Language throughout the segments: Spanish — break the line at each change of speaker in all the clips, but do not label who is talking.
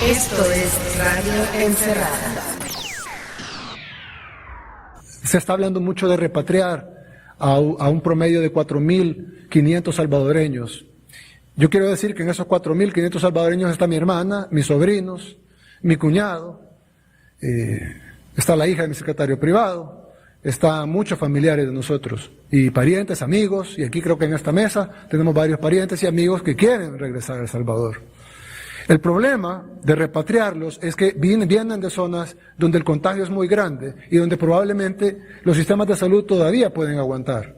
Esto es Radio Encerrada.
Se está hablando mucho de repatriar a un promedio de 4.500 salvadoreños. Yo quiero decir que en esos 4.500 salvadoreños está mi hermana, mis sobrinos, mi cuñado, está la hija de mi secretario privado, están muchos familiares de nosotros, y parientes, amigos, y aquí creo que en esta mesa tenemos varios parientes y amigos que quieren regresar a El Salvador. El problema de repatriarlos es que vienen de zonas donde el contagio es muy grande y donde probablemente los sistemas de salud todavía pueden aguantar.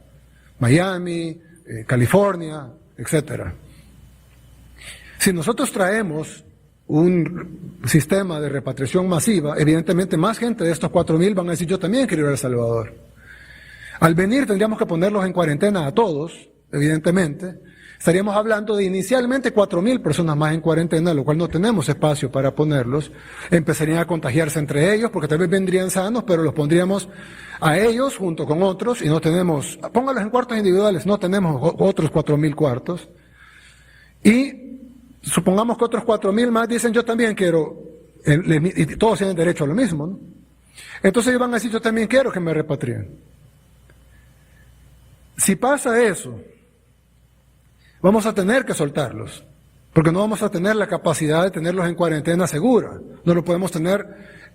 Miami, California, etcétera. Si nosotros traemos un sistema de repatriación masiva, evidentemente más gente de estos 4.000 van a decir yo también quiero ir a El Salvador. Al venir tendríamos que ponerlos en cuarentena a todos, evidentemente. Estaríamos hablando de inicialmente 4.000 personas más en cuarentena, lo cual no tenemos espacio para ponerlos. Empezarían a contagiarse entre ellos, porque tal vez vendrían sanos, pero los pondríamos a ellos junto con otros, y no tenemos, póngalos en cuartos individuales, no tenemos otros 4.000 cuartos. Y supongamos que otros 4.000 más dicen yo también quiero, y todos tienen derecho a lo mismo, ¿no? Entonces ellos van a decir yo también quiero que me repatrien. Si pasa eso, vamos a tener que soltarlos, porque no vamos a tener la capacidad de tenerlos en cuarentena segura. No lo podemos tener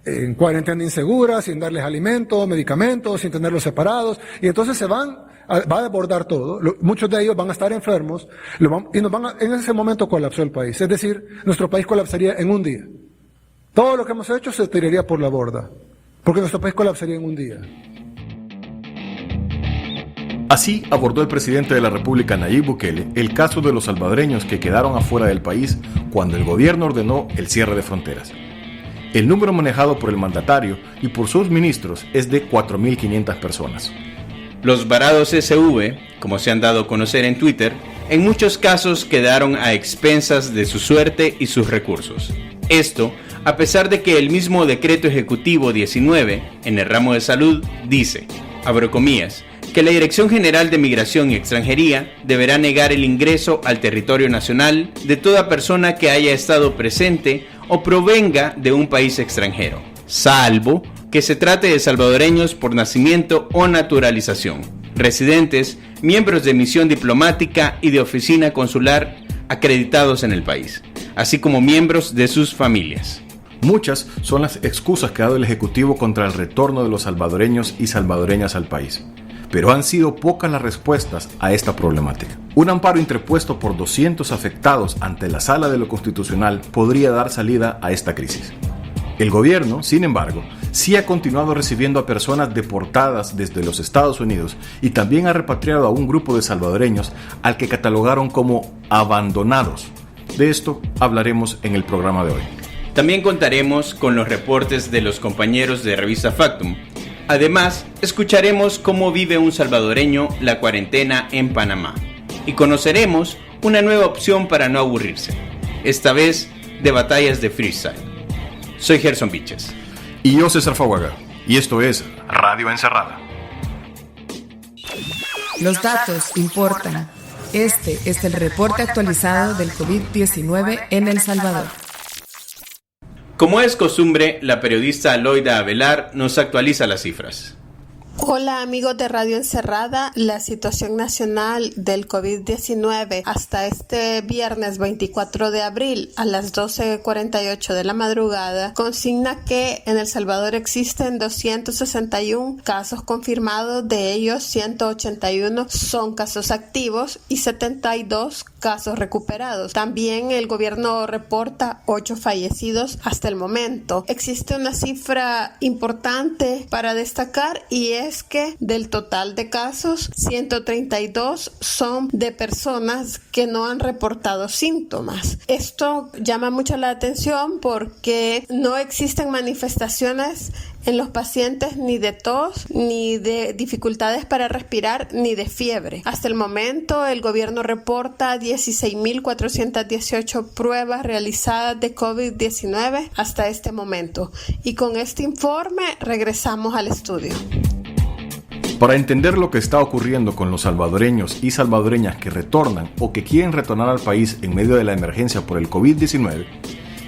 en cuarentena insegura, sin darles alimentos, medicamentos, sin tenerlos separados, y entonces va a desbordar todo. Muchos de ellos van a estar enfermos, y en ese momento colapsó el país. Es decir, nuestro país colapsaría en un día. Todo lo que hemos hecho se tiraría por la borda, porque nuestro país colapsaría en un día.
Así abordó el presidente de la República, Nayib Bukele, el caso de los salvadoreños que quedaron afuera del país cuando el gobierno ordenó el cierre de fronteras. El número manejado por el mandatario y por sus ministros es de 4.500 personas.
Los varados SV, como se han dado a conocer en Twitter, en muchos casos quedaron a expensas de su suerte y sus recursos. Esto, a pesar de que el mismo Decreto Ejecutivo 19, en el ramo de salud, dice, abro comillas, que la Dirección General de Migración y Extranjería deberá negar el ingreso al territorio nacional de toda persona que haya estado presente o provenga de un país extranjero, salvo que se trate de salvadoreños por nacimiento o naturalización, residentes, miembros de misión diplomática y de oficina consular acreditados en el país, así como miembros de sus familias.
Muchas son las excusas que ha dado el Ejecutivo contra el retorno de los salvadoreños y salvadoreñas al país. Pero han sido pocas las respuestas a esta problemática. Un amparo interpuesto por 200 afectados ante la Sala de lo Constitucional podría dar salida a esta crisis. El gobierno, sin embargo, sí ha continuado recibiendo a personas deportadas desde los Estados Unidos y también ha repatriado a un grupo de salvadoreños al que catalogaron como abandonados. De esto hablaremos en el programa de hoy.
También contaremos con los reportes de los compañeros de Revista Factum. Además, escucharemos cómo vive un salvadoreño la cuarentena en Panamá y conoceremos una nueva opción para no aburrirse, esta vez de batallas de freestyle. Soy Gerson Viches.
Y yo César Faguaga, y esto es Radio Encerrada.
Los datos importan. Este es el reporte actualizado del COVID-19 en El Salvador.
Como es costumbre, la periodista Aloida Avelar nos actualiza las cifras.
Hola amigos de Radio Encerrada, la situación nacional del COVID-19 hasta este viernes 24 de abril a las 12:48 de la madrugada consigna que en El Salvador existen 261 casos confirmados, de ellos 181 son casos activos y 72 casos recuperados. También el gobierno reporta 8 fallecidos hasta el momento. Existe una cifra importante para destacar y es que del total de casos, 132 son de personas que no han reportado síntomas. Esto llama mucho la atención porque no existen manifestaciones en los pacientes ni de tos, ni de dificultades para respirar, ni de fiebre. Hasta el momento, el gobierno reporta 16.418 pruebas realizadas de COVID-19 hasta este momento. Y con este informe regresamos al estudio.
Para entender lo que está ocurriendo con los salvadoreños y salvadoreñas que retornan o que quieren retornar al país en medio de la emergencia por el COVID-19,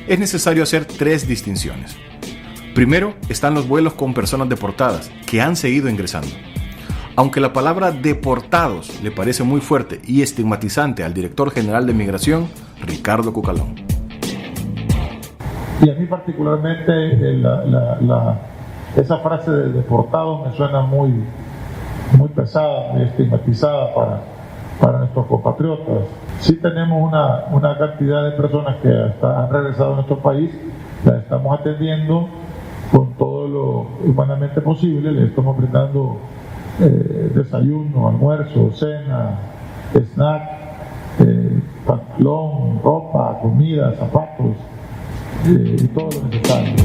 es necesario hacer 3 distinciones. Primero, están los vuelos con personas deportadas, que han seguido ingresando. Aunque la palabra deportados le parece muy fuerte y estigmatizante al director general de Migración, Ricardo Cucalón.
Y a mí particularmente esa frase de deportados me suena muy pesada, muy estigmatizada para nuestros compatriotas. Sí tenemos una cantidad de personas que han regresado a nuestro país, las estamos atendiendo con todo lo humanamente posible, les estamos brindando desayuno, almuerzo, cena, snack, pantalón, ropa, comida, zapatos y todo lo necesario.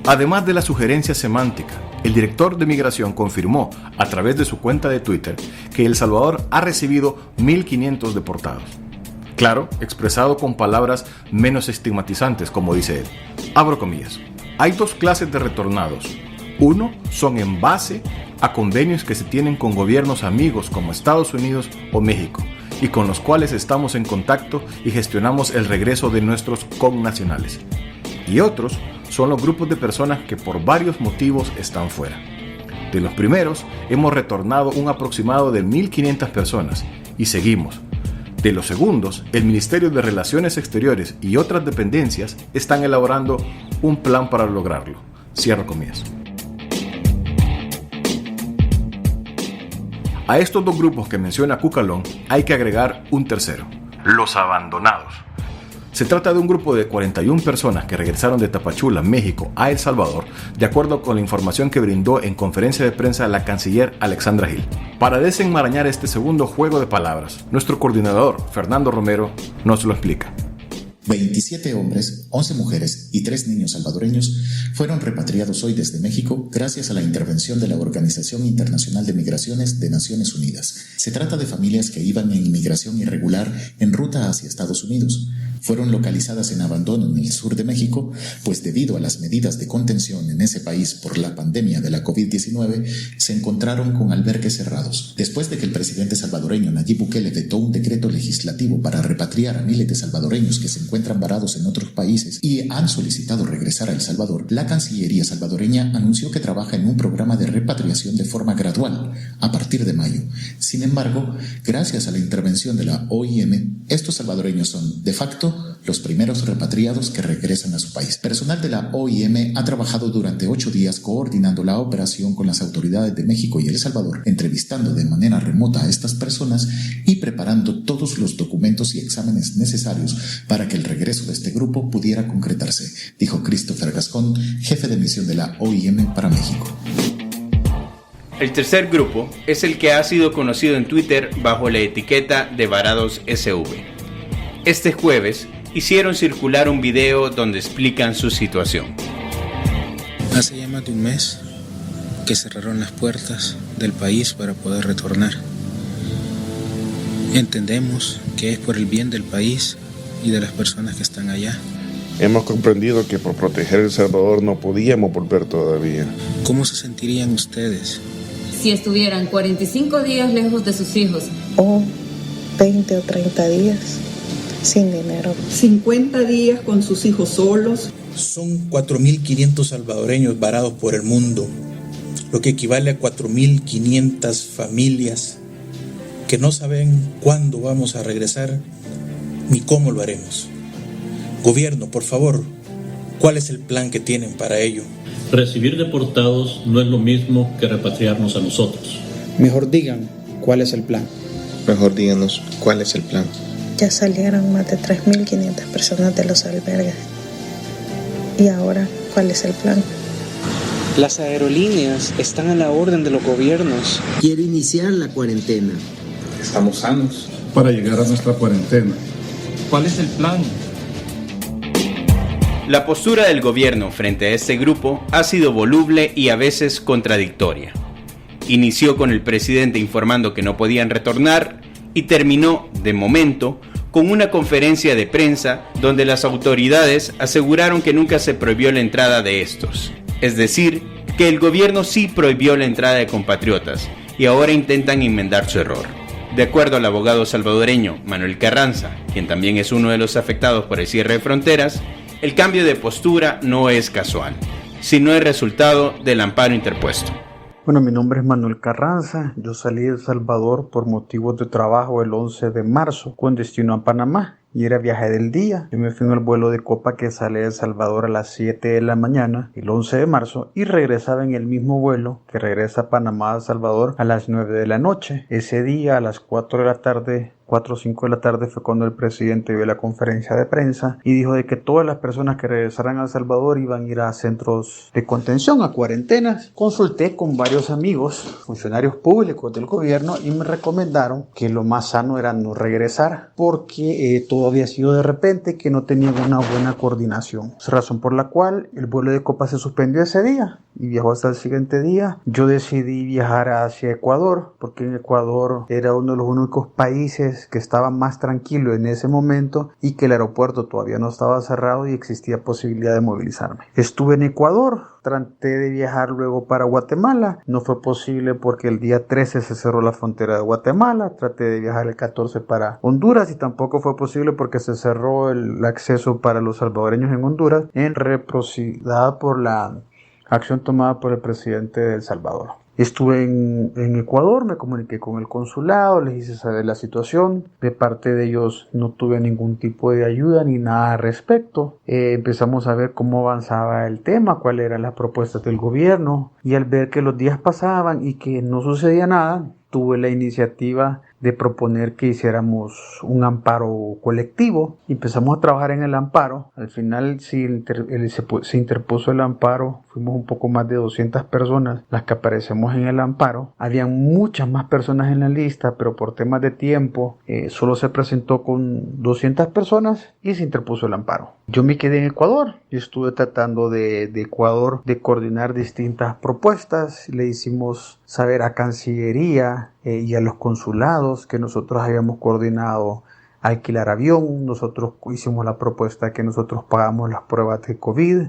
Además de la sugerencia semántica, el director de Migración confirmó a través de su cuenta de Twitter que El Salvador ha recibido 1.500 deportados. Claro, expresado con palabras menos estigmatizantes, como dice él. Abro comillas. Hay 2 clases de retornados. Uno son en base a convenios que se tienen con gobiernos amigos como Estados Unidos o México y con los cuales estamos en contacto y gestionamos el regreso de nuestros connacionales. Y otros son los grupos de personas que por varios motivos están fuera. De los primeros, hemos retornado un aproximado de 1.500 personas y seguimos. De los segundos, el Ministerio de Relaciones Exteriores y otras dependencias están elaborando un plan para lograrlo. Cierro comillas. A estos 2 grupos que menciona Cucalón hay que agregar un tercero, los abandonados. Se trata de un grupo de 41 personas que regresaron de Tapachula, México, a El Salvador, de acuerdo con la información que brindó en conferencia de prensa la canciller Alexandra Gil. Para desenmarañar este segundo juego de palabras, nuestro coordinador, Fernando Romero, nos lo explica.
27 hombres, 11 mujeres y 3 niños salvadoreños fueron repatriados hoy desde México gracias a la intervención de la Organización Internacional de Migraciones de Naciones Unidas. Se trata de familias que iban en inmigración irregular en ruta hacia Estados Unidos. Fueron localizadas en abandono en el sur de México, pues debido a las medidas de contención en ese país por la pandemia de la COVID-19, se encontraron con albergues cerrados. Después de que el presidente salvadoreño Nayib Bukele vetó un decreto legislativo para repatriar a miles de salvadoreños que se encuentran varados en otros países y han solicitado regresar a El Salvador, la Cancillería salvadoreña anunció que trabaja en un programa de repatriación de forma gradual a partir de mayo. Sin embargo, gracias a la intervención de la OIM, estos salvadoreños son, de facto, los primeros repatriados que regresan a su país. Personal de la OIM ha trabajado durante 8 días coordinando la operación con las autoridades de México y El Salvador, entrevistando de manera remota a estas personas y preparando todos los documentos y exámenes necesarios para que el regreso de este grupo pudiera concretarse, dijo Christopher Gascón, jefe de misión de la OIM para México.
El tercer grupo es el que ha sido conocido en Twitter bajo la etiqueta de Varados SV. Este jueves hicieron circular un video donde explican su situación.
Hace ya más de un mes que cerraron las puertas del país para poder retornar. Entendemos que es por el bien del país y de las personas que están allá.
Hemos comprendido que por proteger El Salvador no podíamos volver todavía.
¿Cómo se sentirían ustedes
si estuvieran 45 días lejos de sus hijos?
O 20 o 30 días sin dinero.
50 días con sus hijos solos.
Son 4.500 salvadoreños varados por el mundo, lo que equivale a 4.500 familias que no saben cuándo vamos a regresar ni cómo lo haremos. Gobierno, por favor, ¿cuál es el plan que tienen para ello?
Recibir deportados no es lo mismo que repatriarnos a nosotros.
Mejor digan cuál es el plan.
Mejor díganos cuál es el plan.
Ya salieron más de 3.500 personas de los albergues. ¿Y ahora cuál es el plan?
Las aerolíneas están a la orden de los gobiernos.
Quiero iniciar la cuarentena.
Estamos sanos
para llegar a nuestra cuarentena.
¿Cuál es el plan?
La postura del gobierno frente a este grupo ha sido voluble y a veces contradictoria. Inició con el presidente informando que no podían retornar y terminó, de momento, con una conferencia de prensa donde las autoridades aseguraron que nunca se prohibió la entrada de estos. Es decir, que el gobierno sí prohibió la entrada de compatriotas y ahora intentan enmendar su error. De acuerdo al abogado salvadoreño Manuel Carranza, quien también es uno de los afectados por el cierre de fronteras, el cambio de postura no es casual, sino el resultado del amparo interpuesto.
Bueno, mi nombre es Manuel Carranza, yo salí de El Salvador por motivos de trabajo el 11 de marzo con destino a Panamá y era viaje del día. Yo me fui en el vuelo de Copa que sale de El Salvador a las 7 de la mañana el 11 de marzo y regresaba en el mismo vuelo que regresa a Panamá a El Salvador a las 9 de la noche. Ese día a las 4 de la tarde 4 o 5 de la tarde fue cuando el presidente dio la conferencia de prensa y dijo de que todas las personas que regresaran a El Salvador iban a ir a centros de contención, a cuarentenas. Consulté con varios amigos, funcionarios públicos del gobierno, y me recomendaron que lo más sano era no regresar porque todo había sido de repente, que no tenían una buena coordinación. Es razón por la cual el vuelo de Copa se suspendió ese día y viajó hasta el siguiente día. Yo decidí viajar hacia Ecuador porque en Ecuador era uno de los únicos países que estaba más tranquilo en ese momento y que el aeropuerto todavía no estaba cerrado y existía posibilidad de movilizarme. Estuve en Ecuador, traté de viajar luego para Guatemala, no fue posible porque el día 13 se cerró la frontera de Guatemala. Traté de viajar el 14 para Honduras y tampoco fue posible porque se cerró el acceso para los salvadoreños en Honduras en reciprocidad por la acción tomada por el presidente de El Salvador. Estuve en Ecuador, me comuniqué con el consulado, les hice saber la situación. De parte de ellos no tuve ningún tipo de ayuda ni nada al respecto. Empezamos a ver cómo avanzaba el tema, cuáles eran las propuestas del gobierno. Y al ver que los días pasaban y que no sucedía nada, tuve la iniciativa de proponer que hiciéramos un amparo colectivo. Empezamos a trabajar en el amparo. Al final se interpuso el amparo. Fuimos un poco más de 200 personas las que aparecemos en el amparo. Habían muchas más personas en la lista, pero por temas de tiempo solo se presentó con 200 personas y se interpuso el amparo. Yo me quedé en Ecuador y estuve tratando de Ecuador de coordinar distintas propuestas. Le hicimos saber a Cancillería y a los consulados que nosotros habíamos coordinado alquilar avión. Nosotros hicimos la propuesta que nosotros pagamos las pruebas de COVID.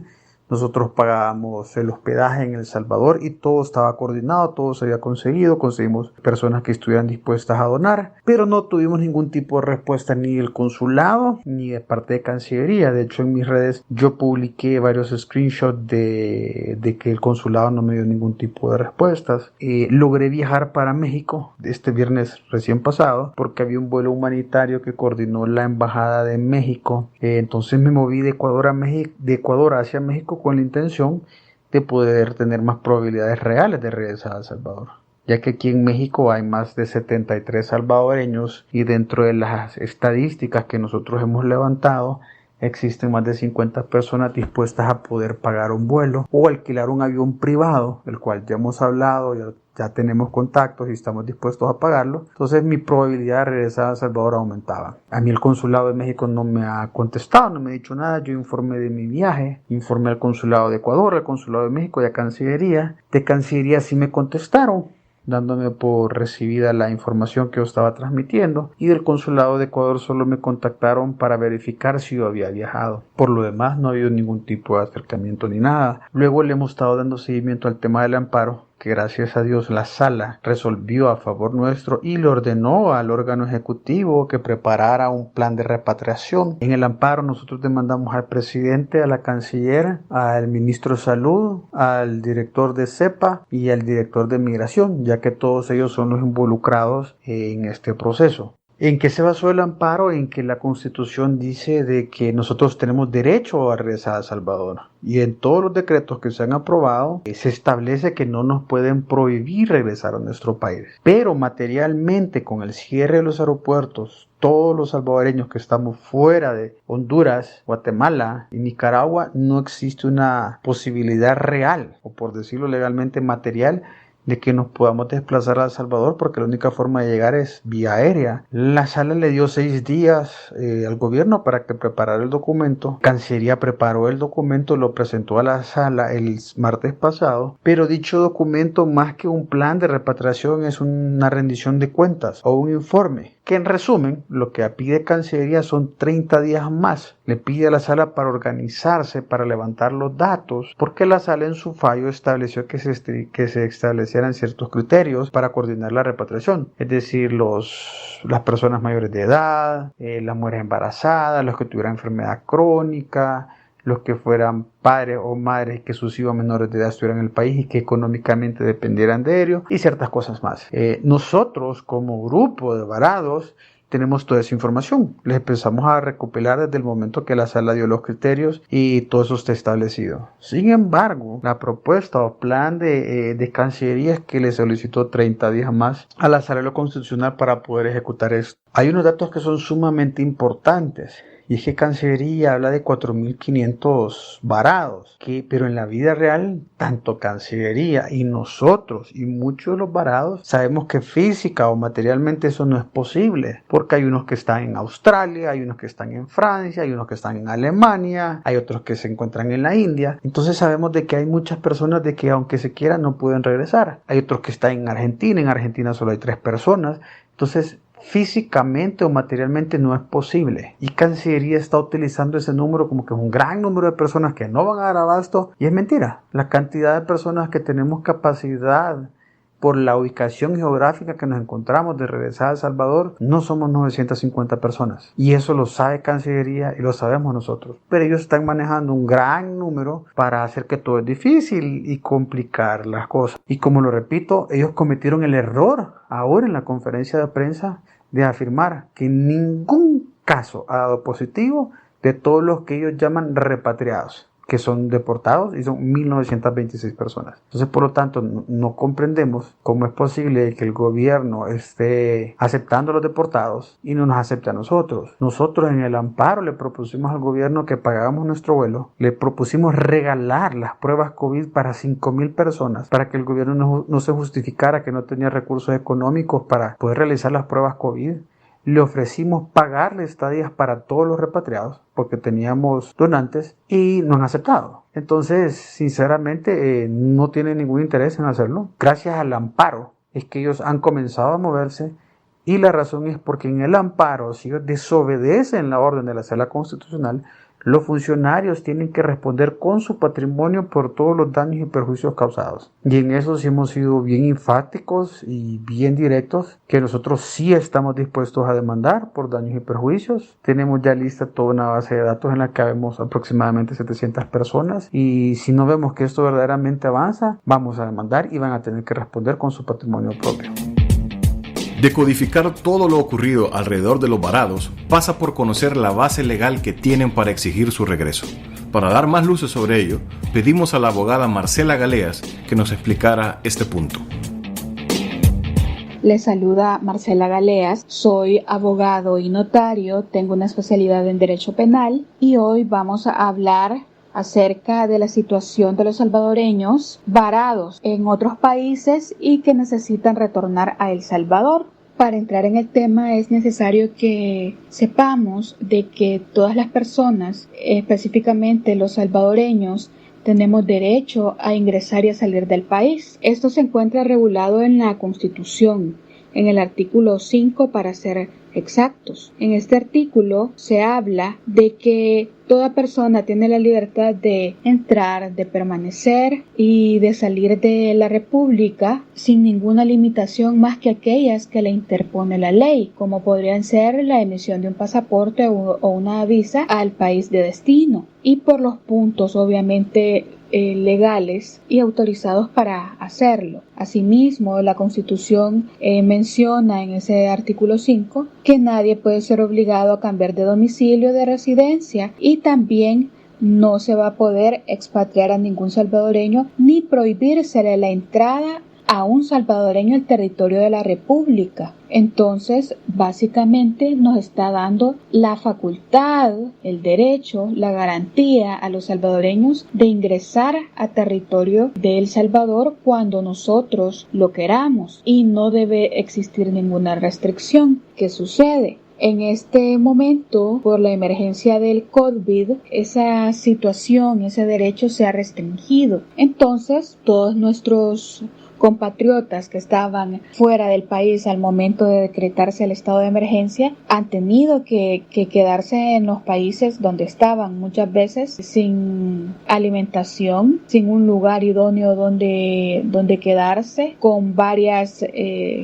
Nosotros pagábamos el hospedaje en El Salvador y todo estaba coordinado, todo se había conseguido. Conseguimos personas que estuvieran dispuestas a donar, pero no tuvimos ningún tipo de respuesta ni del consulado ni de parte de Cancillería. De hecho, en mis redes yo publiqué varios screenshots de que el consulado no me dio ningún tipo de respuestas. Logré viajar para México este viernes recién pasado porque había un vuelo humanitario que coordinó la Embajada de México. Entonces me moví de Ecuador hacia México con la intención de poder tener más probabilidades reales de regresar a El Salvador, ya que aquí en México hay más de 73 salvadoreños y dentro de las estadísticas que nosotros hemos levantado existen más de 50 personas dispuestas a poder pagar un vuelo o alquilar un avión privado, el cual ya hemos hablado, ya tenemos contactos y estamos dispuestos a pagarlo. Entonces mi probabilidad de regresar a El Salvador aumentaba. A mí el consulado de México no me ha contestado, no me ha dicho nada. Yo informé de mi viaje, informé al consulado de Ecuador, al consulado de México y a Cancillería. De Cancillería sí me contestaron, dándome por recibida la información que yo estaba transmitiendo, y del consulado de Ecuador solo me contactaron para verificar si yo había viajado. Por lo demás no ha habido ningún tipo de acercamiento ni nada. Luego le hemos estado dando seguimiento al tema del amparo, que gracias a Dios la sala resolvió a favor nuestro y le ordenó al órgano ejecutivo que preparara un plan de repatriación. En el amparo nosotros demandamos al presidente, a la canciller, al ministro de Salud, al director de CEPA y al director de Migración, ya que todos ellos son los involucrados en este proceso. ¿En qué se basó el amparo? En que la Constitución dice de que nosotros tenemos derecho a regresar a El Salvador. Y en todos los decretos que se han aprobado se establece que no nos pueden prohibir regresar a nuestro país. Pero materialmente, con el cierre de los aeropuertos, todos los salvadoreños que estamos fuera de Honduras, Guatemala y Nicaragua, no existe una posibilidad real, o por decirlo legalmente material, de que nos podamos desplazar a El Salvador, porque la única forma de llegar es vía aérea. La sala le dio 6 días al gobierno para que preparara el documento. Cancillería preparó el documento, lo presentó a la sala el martes pasado, pero dicho documento, más que un plan de repatriación, es una rendición de cuentas o un informe, que en resumen lo que pide Cancillería son 30 días más. Le pide a la sala para organizarse, para levantar los datos, porque la sala en su fallo estableció que se establecieran ciertos criterios para coordinar la repatriación, es decir, las personas mayores de edad, las mujeres embarazadas, los que tuvieran enfermedad crónica, los que fueran padres o madres que sus hijos menores de edad estuvieran en el país y que económicamente dependieran de ellos y ciertas cosas más. Nosotros como grupo de varados tenemos toda esa información. Les empezamos a recopilar desde el momento que la sala dio los criterios y todo eso está establecido. Sin embargo, la propuesta o plan de Cancillería es que le solicitó 30 días más a la sala de lo constitucional para poder ejecutar esto. Hay unos datos que son sumamente importantes. Y es que Cancillería habla de 4.500 varados, pero en la vida real, tanto Cancillería y nosotros y muchos de los varados sabemos que física o materialmente eso no es posible, porque hay unos que están en Australia, hay unos que están en Francia, hay unos que están en Alemania, hay otros que se encuentran en la India. Entonces sabemos de que hay muchas personas de que aunque se quieran no pueden regresar. Hay otros que están en Argentina solo hay 3 personas. Entonces físicamente o materialmente no es posible y Cancillería está utilizando ese número como que es un gran número de personas que no van a dar abasto y es mentira. La cantidad de personas que tenemos capacidad por la ubicación geográfica que nos encontramos de regresar a El Salvador no somos 950 personas y eso lo sabe Cancillería y lo sabemos nosotros, pero ellos están manejando un gran número para hacer que todo es difícil y complicar las cosas. Y como lo repito, ellos cometieron el error ahora en la conferencia de prensa de afirmar que ningún caso ha dado positivo de todos los que ellos llaman repatriados, que son deportados y son 1.926 personas. Entonces, por lo tanto, no comprendemos cómo es posible que el gobierno esté aceptando a los deportados y no nos acepte a nosotros. Nosotros en el amparo le propusimos al gobierno que pagáramos nuestro vuelo, le propusimos regalar las pruebas COVID para 5.000 personas para que el gobierno no se justificara que no tenía recursos económicos para poder realizar las pruebas COVID. Le ofrecimos pagarle estadías para todos los repatriados porque teníamos donantes y no han aceptado. Entonces, sinceramente, no tienen ningún interés en hacerlo. Gracias al amparo es que ellos han comenzado a moverse y la razón es porque en el amparo, si ellos desobedecen la orden de la Sala Constitucional, los funcionarios tienen que responder con su patrimonio por todos los daños y perjuicios causados. Y en eso sí hemos sido bien enfáticos y bien directos, que nosotros sí estamos dispuestos a demandar por daños y perjuicios. Tenemos ya lista toda una base de datos en la que vemos aproximadamente 700 personas y si no vemos que esto verdaderamente avanza, vamos a demandar y van a tener que responder con su patrimonio propio.
Decodificar todo lo ocurrido alrededor de los varados pasa por conocer la base legal que tienen para exigir su regreso. Para dar más luces sobre ello, pedimos a la abogada Marcela Galeas que nos explicara este punto.
Les saluda Marcela Galeas, soy abogado y notario, tengo una especialidad en Derecho Penal y hoy vamos a hablar acerca de la situación de los salvadoreños varados en otros países y que necesitan retornar a El Salvador. Para entrar en el tema es necesario que sepamos de que todas las personas, específicamente los salvadoreños, tenemos derecho a ingresar y a salir del país. Esto se encuentra regulado en la Constitución, en el artículo 5 para ser exactos. En este artículo se habla de que toda persona tiene la libertad de entrar, de permanecer y de salir de la República sin ninguna limitación más que aquellas que le interpone la ley, como podrían ser la emisión de un pasaporte o una visa al país de destino, y por los puntos obviamente legales y autorizados para hacerlo. Asimismo, la Constitución menciona en ese artículo 5 que nadie puede ser obligado a cambiar de domicilio de residencia y también no se va a poder expatriar a ningún salvadoreño ni prohibírsele la entrada a un salvadoreño al territorio de la República. Entonces, básicamente nos está dando la facultad, el derecho, la garantía a los salvadoreños de ingresar a territorio de El Salvador cuando nosotros lo queramos y no debe existir ninguna restricción. ¿Qué sucede? En este momento, por la emergencia del COVID, esa situación, ese derecho se ha restringido. Entonces, todos nuestros compatriotas que estaban fuera del país al momento de decretarse el estado de emergencia han tenido que quedarse en los países donde estaban, muchas veces sin alimentación, sin un lugar idóneo donde quedarse, con varias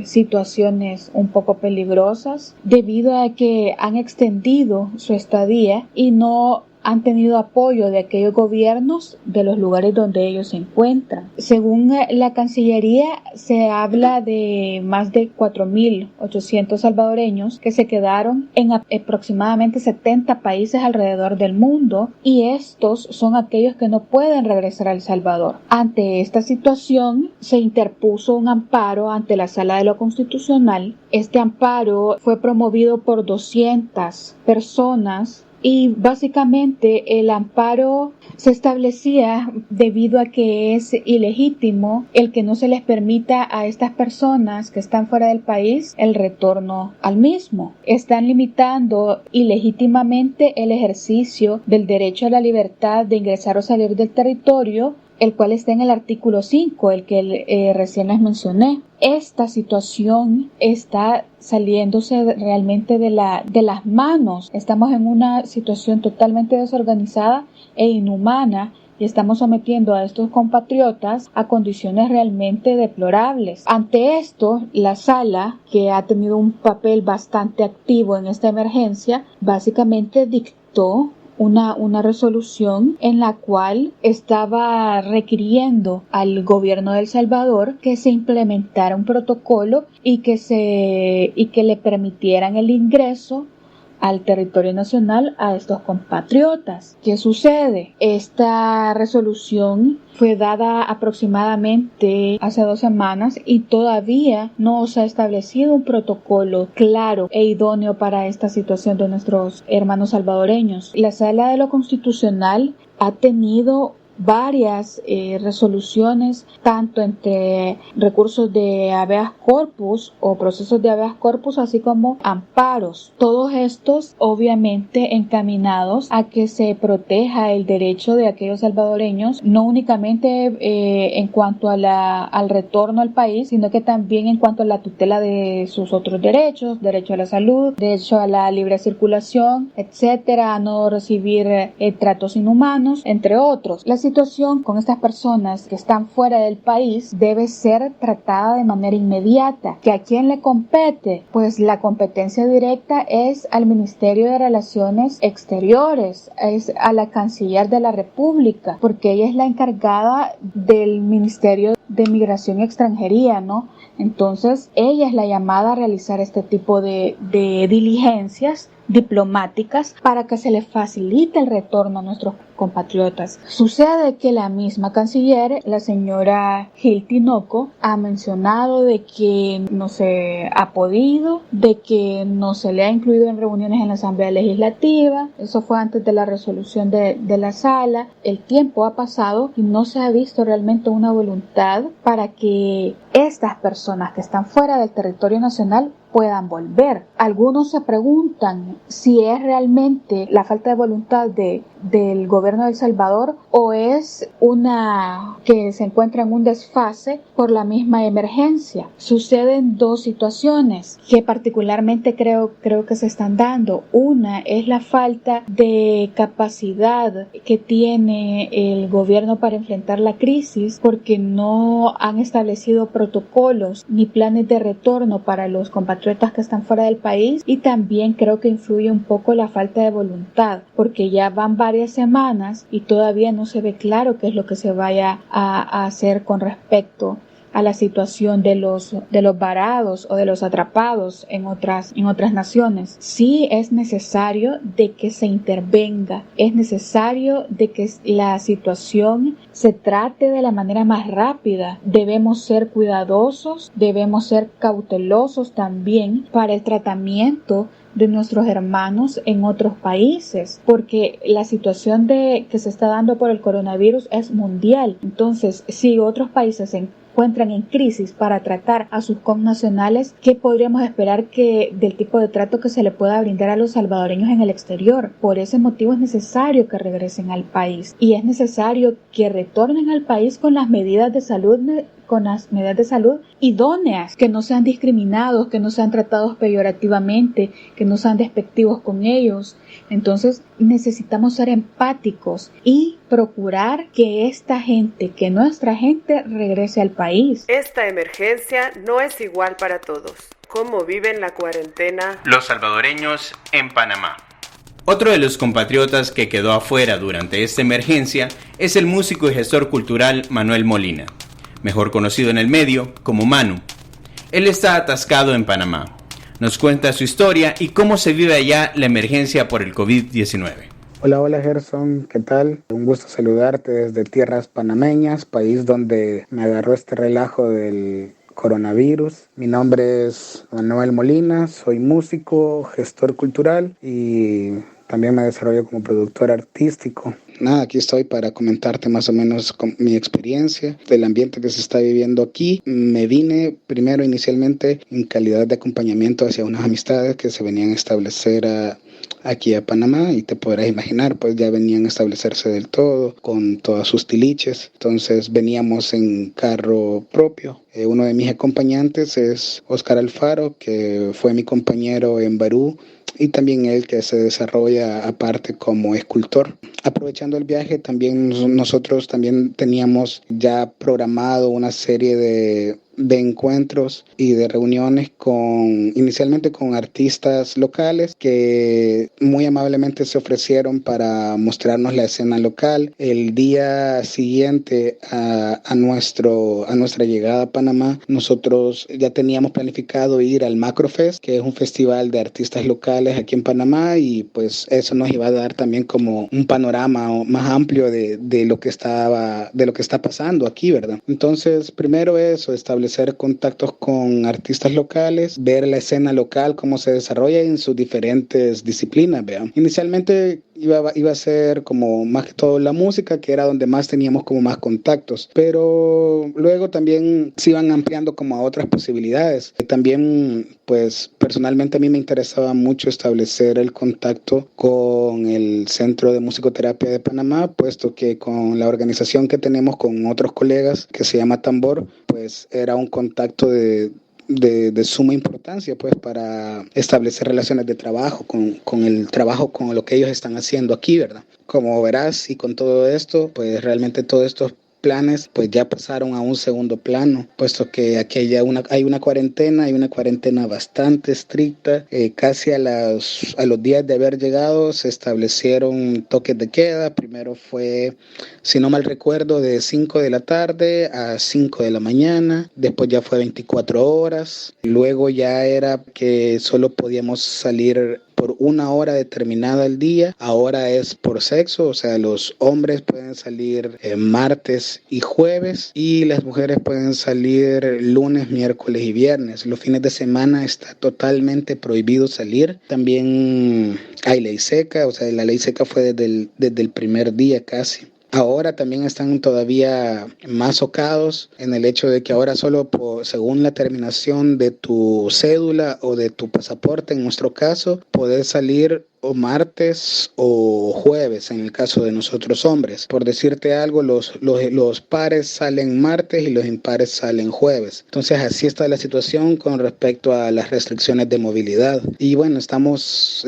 situaciones un poco peligrosas debido a que han extendido su estadía y no han tenido apoyo de aquellos gobiernos de los lugares donde ellos se encuentran. Según la Cancillería, se habla de más de 4.800 salvadoreños que se quedaron en aproximadamente 70 países alrededor del mundo, y estos son aquellos que no pueden regresar a El Salvador. Ante esta situación, se interpuso un amparo ante la Sala de lo Constitucional. Este amparo fue promovido por 200 personas y básicamente el amparo se establecía debido a que es ilegítimo el que no se les permita a estas personas que están fuera del país el retorno al mismo. Están limitando ilegítimamente el ejercicio del derecho a la libertad de ingresar o salir del territorio, el cual está en el artículo 5, el que recién les mencioné. Esta situación está saliéndose realmente de las manos. Estamos en una situación totalmente desorganizada e inhumana, y estamos sometiendo a estos compatriotas a condiciones realmente deplorables. Ante esto, la Sala, que ha tenido un papel bastante activo en esta emergencia, básicamente dictó una resolución en la cual estaba requiriendo al gobierno de El Salvador que se implementara un protocolo y que le permitieran el ingreso al territorio nacional a estos compatriotas. ¿Qué sucede? Esta resolución fue dada aproximadamente hace 2 semanas y todavía no se ha establecido un protocolo claro e idóneo para esta situación de nuestros hermanos salvadoreños. La Sala de lo Constitucional ha tenido varias resoluciones, tanto entre recursos de habeas corpus o procesos de habeas corpus, así como amparos. Todos estos obviamente encaminados a que se proteja el derecho de aquellos salvadoreños, no únicamente en cuanto a al retorno al país, sino que también en cuanto a la tutela de sus otros derechos, derecho a la salud, derecho a la libre circulación, etcétera, a no recibir tratos inhumanos, entre otros. La situación con estas personas que están fuera del país debe ser tratada de manera inmediata. ¿Que a quién le compete? Pues la competencia directa es al Ministerio de Relaciones Exteriores, es a la Canciller de la República, porque ella es la encargada del Ministerio de Migración y Extranjería, ¿no? Entonces, ella es la llamada a realizar este tipo de diligencias diplomáticas para que se les facilite el retorno a nuestros compatriotas. Sucede que la misma canciller, la señora Gil Tinoco, ha mencionado de que no se ha podido, de que no se le ha incluido en reuniones en la Asamblea Legislativa. Eso fue antes de la resolución de la Sala. El tiempo ha pasado y no se ha visto realmente una voluntad para que estas personas que están fuera del territorio nacional puedan volver. Algunos se preguntan si es realmente la falta de voluntad del gobierno de El Salvador o es una que se encuentra en un desfase por la misma emergencia. Suceden 2 situaciones que particularmente creo que se están dando. Una es la falta de capacidad que tiene el gobierno para enfrentar la crisis, porque no han establecido protocolos ni planes de retorno para los compatriotas que están fuera del país, y también creo que influye un poco la falta de voluntad, porque ya van varias semanas y todavía no se ve claro qué es lo que se vaya a hacer con respecto a la situación de los varados o de los atrapados en otras naciones. Sí es necesario de que se intervenga, es necesario de que la situación se trate de la manera más rápida. Debemos ser cuidadosos, debemos ser cautelosos también para el tratamiento de nuestros hermanos en otros países, porque la situación que se está dando por el coronavirus es mundial. Entonces, si otros países se encuentran en crisis para tratar a sus connacionales, ¿qué podríamos esperar del tipo de trato que se le pueda brindar a los salvadoreños en el exterior? Por ese motivo es necesario que regresen al país, y es necesario que retornen al país con las medidas de salud idóneas, que no sean discriminados, que no sean tratados peyorativamente, que no sean despectivos con ellos. Entonces necesitamos ser empáticos y procurar que que nuestra gente regrese al país.
Esta emergencia no es igual para todos. ¿Cómo viven la cuarentena
los salvadoreños en Panamá? Otro de los compatriotas que quedó afuera durante esta emergencia es el músico y gestor cultural Manuel Molina, mejor conocido en el medio como Manu. Él está atascado en Panamá. Nos cuenta su historia y cómo se vive allá la emergencia por el COVID-19.
Hola Gerson, ¿qué tal? Un gusto saludarte desde tierras panameñas, país donde me agarró este relajo del coronavirus. Mi nombre es Manuel Molina, soy músico, gestor cultural y también me desarrollo como productor artístico. Nada, aquí estoy para comentarte más o menos mi experiencia del ambiente que se está viviendo aquí. Me vine primero inicialmente en calidad de acompañamiento hacia unas amistades que se venían a establecer aquí a Panamá, y te podrás imaginar, pues ya venían a establecerse del todo con todas sus tiliches. Entonces veníamos en carro propio. Uno de mis acompañantes es Oscar Alfaro, que fue mi compañero en Barú, y también él que se desarrolla aparte como escultor. Aprovechando el viaje, también nosotros también teníamos ya programado una serie de encuentros y de reuniones inicialmente con artistas locales que muy amablemente se ofrecieron para mostrarnos la escena local. El día siguiente a nuestra llegada a Panamá, nosotros ya teníamos planificado ir al Macrofest, que es un festival de artistas locales aquí en Panamá, y pues eso nos iba a dar también como un panorama más amplio de lo que está pasando aquí, ¿verdad? Entonces, primero eso, establecer contactos con artistas locales, ver la escena local, cómo se desarrolla en sus diferentes disciplinas, ¿vean? Inicialmente iba a ser como más que todo la música, que era donde más teníamos como más contactos, pero luego también se iban ampliando como a otras posibilidades. También, pues personalmente a mí me interesaba mucho establecer el contacto con el Centro de Musicoterapia de Panamá, puesto que con la organización que tenemos con otros colegas, que se llama Tambor, pues era un contacto de suma importancia, pues, para establecer relaciones de trabajo con el trabajo, con lo que ellos están haciendo aquí, ¿verdad? Como verás, y con todo esto, pues realmente todos estos planes pues ya pasaron a un segundo plano, puesto que aquí hay una cuarentena bastante estricta. Casi a los días de haber llegado se establecieron toques de queda. Primero fue, si no mal recuerdo, de 5 de la tarde a 5 de la mañana, después ya fue 24 horas, luego ya era que solo podíamos salir por una hora determinada al día. Ahora es por sexo, o sea, los hombres pueden salir martes y jueves, y las mujeres pueden salir lunes, miércoles y viernes. Los fines de semana está totalmente prohibido salir. También hay ley seca, o sea, la ley seca fue desde el primer día casi. Ahora también están todavía más socados en el hecho de que ahora solo según la terminación de tu cédula o de tu pasaporte, en nuestro caso, podés salir o martes o jueves en el caso de nosotros hombres. Por decirte algo, los pares salen martes y los impares salen jueves. Entonces así está la situación con respecto a las restricciones de movilidad. Y bueno, estamos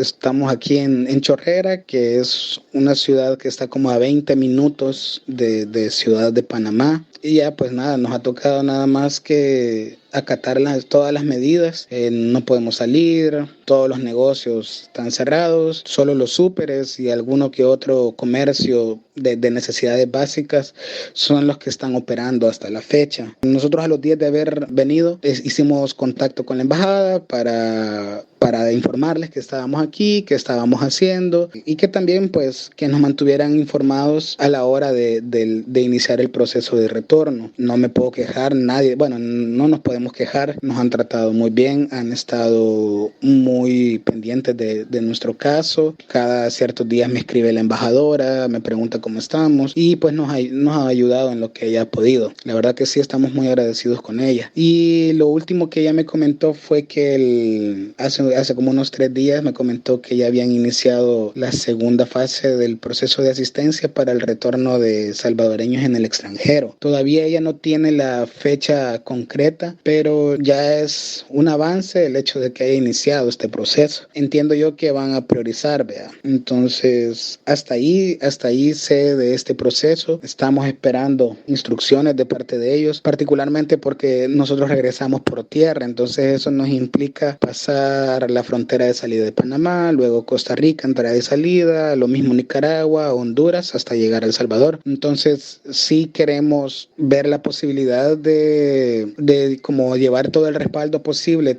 aquí en Chorrera, que es una ciudad que está como a 20 minutos de Ciudad de Panamá. Y ya pues nada, nos ha tocado nada más que acatar todas las medidas. No podemos salir, todos los negocios están cerrados, solo los súperes y alguno que otro comercio de necesidades básicas son los que están operando hasta la fecha. Nosotros a los días de haber venido hicimos contacto con la embajada para informarles que estábamos aquí, que estábamos haciendo, y que también pues que nos mantuvieran informados a la hora de iniciar el proceso de retorno. No me puedo quejar, no nos podemos quejar, nos han tratado muy bien, han estado muy pendientes de nuestro caso. Cada ciertos días me escribe la embajadora, me pregunta cómo estamos, y pues nos ha ayudado en lo que ella ha podido. La verdad que sí, estamos muy agradecidos con ella. Y lo último que ella me comentó fue que hace como unos 3 días me comentó que ya habían iniciado la segunda fase del proceso de asistencia para el retorno de salvadoreños en el extranjero. Todavía ella no tiene la fecha concreta, pero pero ya es un avance el hecho de que haya iniciado este proceso. Entiendo yo que van a priorizar, ¿vea? Entonces, hasta ahí sé de este proceso. Estamos esperando instrucciones de parte de ellos, particularmente porque nosotros regresamos por tierra, entonces eso nos implica pasar la frontera de salida de Panamá, luego Costa Rica, entrada y salida, lo mismo Nicaragua, Honduras, hasta llegar a El Salvador. Entonces, sí queremos ver la posibilidad de como llevar todo el respaldo posible,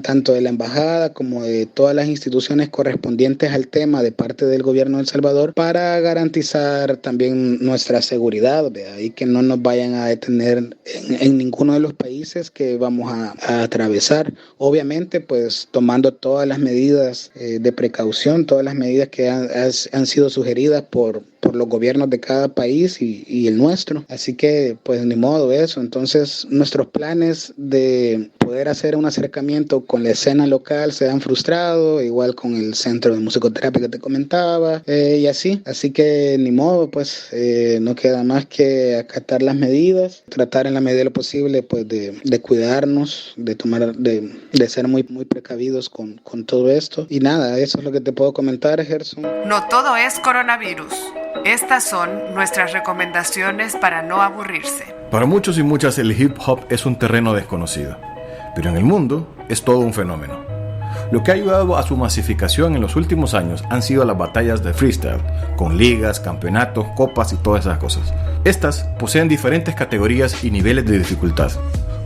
tanto de la embajada como de todas las instituciones correspondientes al tema de parte del gobierno de El Salvador, para garantizar también nuestra seguridad, ¿verdad? Y que no nos vayan a detener en ninguno de los países que vamos a atravesar. Obviamente, pues tomando todas las medidas de precaución, todas las medidas que han sido sugeridas por los gobiernos de cada país y el nuestro. Así que, pues ni modo eso. Entonces, nuestros planes de poder hacer un acercamiento con la escena local se han frustrado, igual con el centro de musicoterapia que te comentaba, y así. Así que ni modo, pues no queda más que acatar las medidas, tratar en la medida de lo posible, pues de cuidarnos, de ser muy, muy precavidos con todo esto. Y nada, eso es lo que te puedo comentar, Gerson.
No todo es coronavirus. Estas son nuestras recomendaciones para no aburrirse.
Para muchos y muchas el hip hop es un terreno desconocido, pero en el mundo es todo un fenómeno. Lo que ha ayudado a su masificación en los últimos años han sido las batallas de freestyle, con ligas, campeonatos, copas y todas esas cosas. Estas poseen diferentes categorías y niveles de dificultad.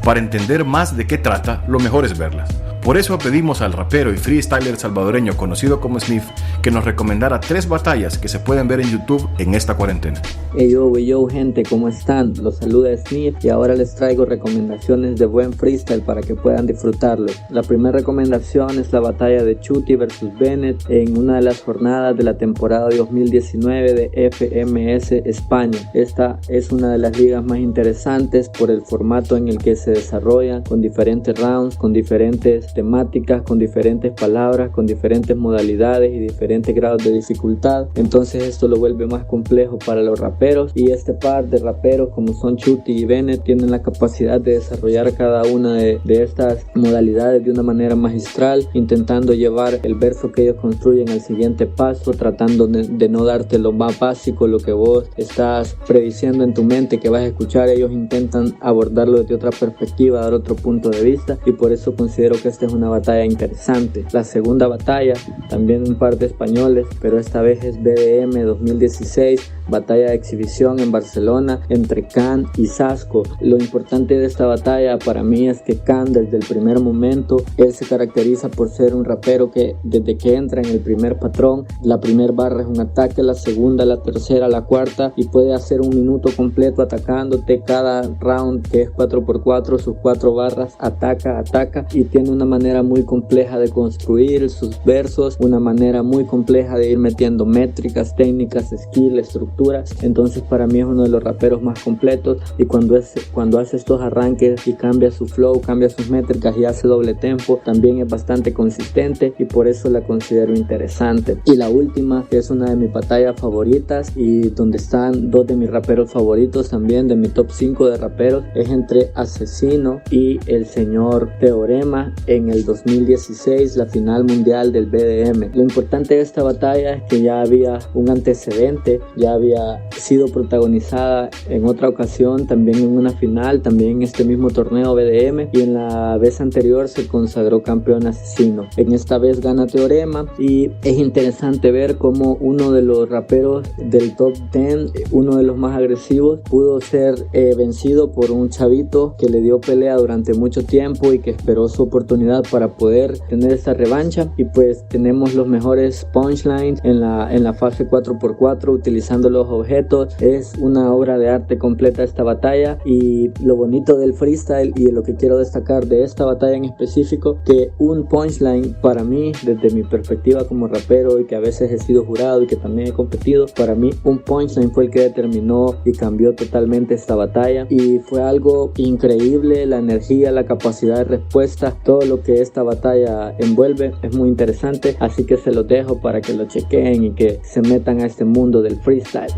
Para entender más de qué trata, lo mejor es verlas. Por eso pedimos al rapero y freestyler salvadoreño conocido como Sniff que nos recomendara 3 batallas que se pueden ver en YouTube en esta cuarentena.
Hey yo gente, ¿cómo están? Los saluda Sniff y ahora les traigo recomendaciones de buen freestyle para que puedan disfrutarlo. La primera recomendación es la batalla de Chuty vs Bennett en una de las jornadas de la temporada 2019 de FMS España. Esta es una de las ligas más interesantes por el formato en el que se desarrolla, con diferentes rounds, con diferentes temáticas, con diferentes palabras, con diferentes modalidades y diferentes grados de dificultad. Entonces esto lo vuelve más complejo para los raperos, y este par de raperos como son Chuty y Bennett tienen la capacidad de desarrollar cada una de estas modalidades de una manera magistral, intentando llevar el verso que ellos construyen al siguiente paso, tratando de no darte lo más básico, lo que vos estás prediciendo en tu mente que vas a escuchar. Ellos intentan abordarlo desde otra perspectiva, dar otro punto de vista, y por eso considero que esta es una batalla interesante. La segunda batalla, también un par de españoles, pero esta vez es BDM 2016, batalla de exhibición en Barcelona entre Khan y Sasco. Lo importante de esta batalla para mí es que Khan, desde el primer momento, él se caracteriza por ser un rapero que desde que entra en el primer patrón, la primera barra es un ataque, la segunda, la tercera, la cuarta, y puede hacer un minuto completo atacándote cada round, que es 4x4, sus 4 barras, ataca, y tiene una manera muy compleja de construir sus versos, una manera muy compleja de ir metiendo métricas, técnicas, skill, estructuras. Entonces para mí es uno de los raperos más completos, y cuando hace estos arranques y cambia su flow, cambia sus métricas y hace doble tempo, también es bastante consistente, y por eso la considero interesante. Y la última, que es una de mis batallas favoritas y donde están 2 de mis raperos favoritos también, de mi top 5 de raperos, es entre Asesino y el señor Teorema en el 2016, la final mundial del BDM. Lo importante de esta batalla es que ya había un antecedente, ya había sido protagonizada en otra ocasión, también en una final, también en este mismo torneo BDM, y en la vez anterior se consagró campeón Asesino. En esta vez gana Teorema, y es interesante ver cómo uno de los raperos del top 10, uno de los más agresivos, pudo ser vencido por un chavito que le dio pelea durante mucho tiempo y que esperó su oportunidad para poder tener esta revancha. Y pues tenemos los mejores punchlines en la fase 4x4 utilizando los objetos. Es una obra de arte completa esta batalla, y lo bonito del freestyle y lo que quiero destacar de esta batalla en específico, que un punchline para mí, desde mi perspectiva como rapero y que a veces he sido jurado y que también he competido, para mí un punchline fue el que determinó y cambió totalmente esta batalla, y fue algo increíble. La energía, la capacidad de respuesta, todo lo que esta batalla envuelve es muy interesante, así que se los dejo para que lo chequeen y que se metan a este mundo del freestyle.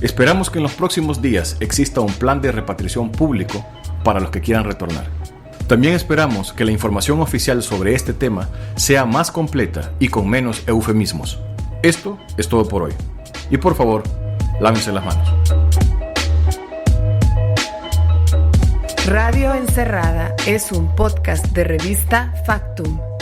Esperamos que en los próximos días exista un plan de repatriación público para los que quieran retornar. También esperamos que la información oficial sobre este tema sea más completa y con menos eufemismos. Esto es todo por hoy. Y por favor, lávense las manos.
Radio Encerrada es un podcast de revista Factum.